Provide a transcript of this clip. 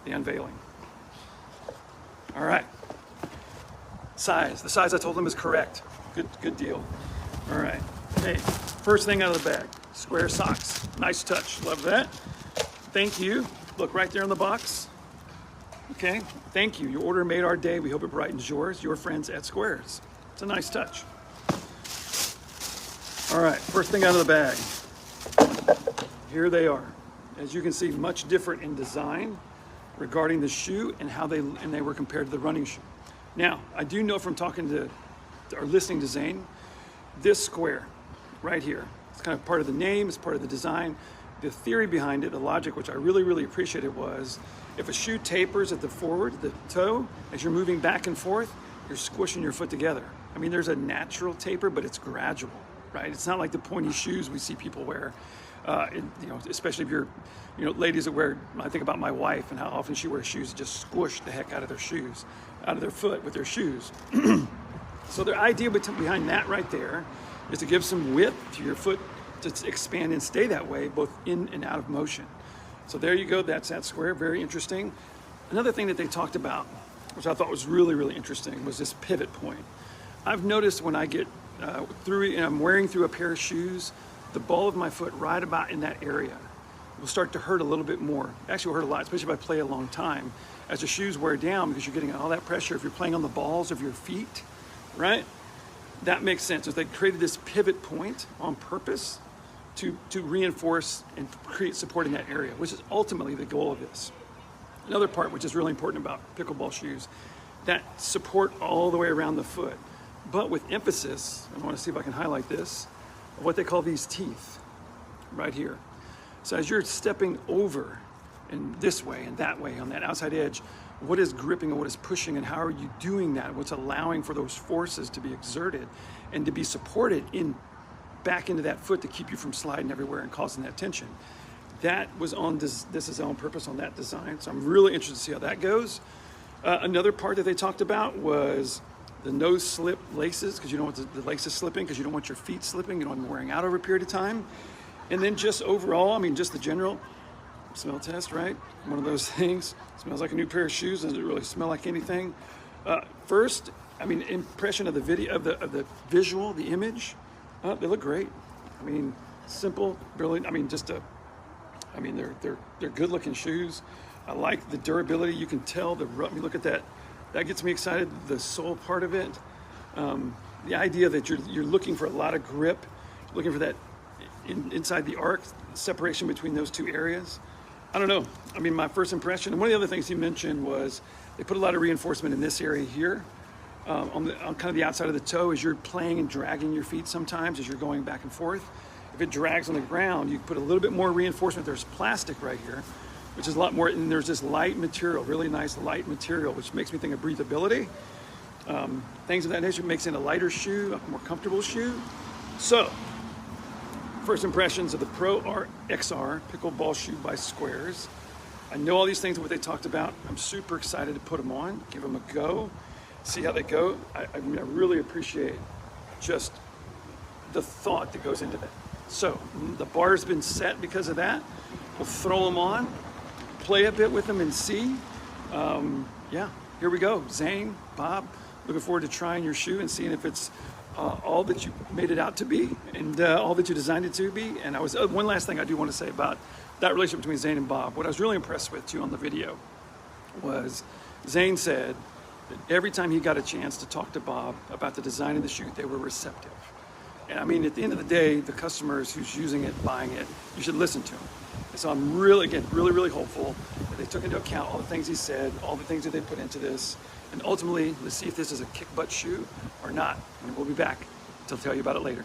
the unveiling. All right. Size. The size I told them is correct. Good deal. All right. Hey, first thing out of the bag, SQAIRZ socks. Nice touch. Love that. Thank you. Look right there in the box. Okay. Thank you. Your order made our day. We hope it brightens yours. Your friends at SQAIRZ. It's a nice touch. All right. First thing out of the bag. Here they are. As you can see, much different in design regarding the shoe and how they were compared to the running shoe. Now, I do know from talking to or listening to Zane, this square right here, it's kind of part of the name, it's part of the design. The theory behind it, the logic, which I really appreciated, was if a shoe tapers at the forward, the toe, as you're moving back and forth, you're squishing your foot together. I mean, there's a natural taper, but it's gradual, right? It's not like the pointy shoes we see people wear. You know, especially if you're, you know, ladies that wear, I think about my wife and how often she wears shoes that just squish the heck out of their shoes, out of their foot with their shoes. So the idea behind that right there is to give some width to your foot to expand and stay that way, both in and out of motion. So there you go, that's that square, very interesting. Another thing that they talked about, which I thought was really interesting, was this pivot point. I've noticed when I get through, and I'm wearing through a pair of shoes, the ball of my foot right about in that area will start to hurt a little bit more. Actually will hurt a lot, especially if I play a long time. As the shoes wear down, because you're getting all that pressure if you're playing on the balls of your feet, right? That makes sense. So they created this pivot point on purpose to reinforce and create support in that area, which is ultimately the goal of this. Another part which is really important about pickleball shoes, that support all the way around the foot, but with emphasis, I want to see if I can highlight this, what they call these teeth right here. So as you're stepping over in this way and that way on that outside edge, what is gripping and what is pushing, and how are you doing that? What's allowing for those forces to be exerted and to be supported back into that foot to keep you from sliding everywhere and causing that tension. That was on this is on purpose on that design. So I'm really interested to see how that goes. Another part that they talked about was the no slip laces, because you don't want the laces slipping, because you don't want your feet slipping, you don't want them wearing out over a period of time. And then just overall, I mean, just the general smell test, right? One of those things. Smells like a new pair of shoes. Doesn't really smell like anything. First, I mean, impression of the video, of the visual, the image. They look great. I mean, simple, brilliant. I mean, they're good-looking shoes. I like the durability. You can tell I mean, look at that. That gets me excited. The sole part of it, the idea that you're looking for a lot of grip, looking for that inside the arc separation between those two areas. I don't know. I mean, my first impression, and one of the other things he mentioned was they put a lot of reinforcement in this area here, on kind of the outside of the toe, as you're playing and dragging your feet sometimes as you're going back and forth. If it drags on the ground, you put a little bit more reinforcement. There's plastic right here, which is a lot more, and there's this light material, really nice light material, which makes me think of breathability. Things of that nature, makes it a lighter shoe, a more comfortable shoe. So, first impressions of the Pro XR Pickleball Shoe by SQAIRZ. I know all these things, what they talked about. I'm super excited to put them on, give them a go, see how they go. I mean, I really appreciate just the thought that goes into that. So, the bar's been set because of that. We'll throw them on, play a bit with them and see. Yeah, here we go. Zane, Bob, looking forward to trying your shoe and seeing if it's all that you made it out to be and all that you designed it to be. And one last thing I do want to say about that relationship between Zane and Bob. What I was really impressed with too on the video was Zane said that every time he got a chance to talk to Bob about the design of the shoe, they were receptive. And I mean, at the end of the day, the customers who's using it, buying it, you should listen to him. And so I'm really hopeful that they took into account all the things he said, all the things that they put into this. And ultimately, let's see if this is a kick butt shoe or not. And we'll be back to tell you about it later.